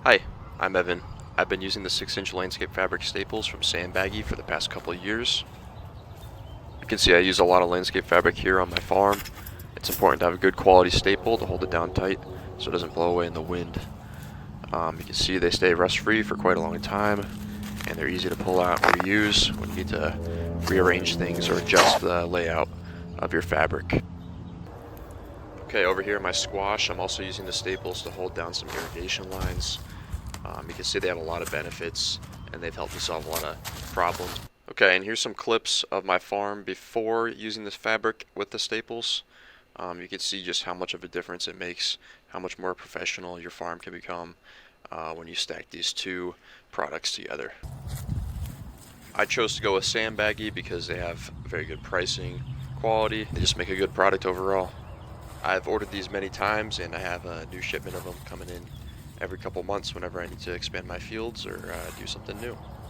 Hi, I'm Evan. I've been using the 6-inch landscape fabric staples from Sandbaggy for the past couple of years. You can see I use a lot of landscape fabric here on my farm. It's important to have a good quality staple to hold it down tight so it doesn't blow away in the wind. You can see they stay rust free for quite a long time, and they're easy to pull out and reuse when you need to rearrange things or adjust the layout of your fabric. Okay, over here in my squash, I'm also using the staples to hold down some irrigation lines. You can see they have a lot of benefits, and they've helped me solve a lot of problems. Okay, and here's some clips of my farm before using this fabric with the staples. You can see just how much of a difference it makes, how much more professional your farm can become when you stack these two products together. I chose to go with Sandbaggy because they have very good pricing, quality, they just make a good product overall. I've ordered these many times, and I have a new shipment of them coming in every couple months whenever I need to expand my fields or do something new.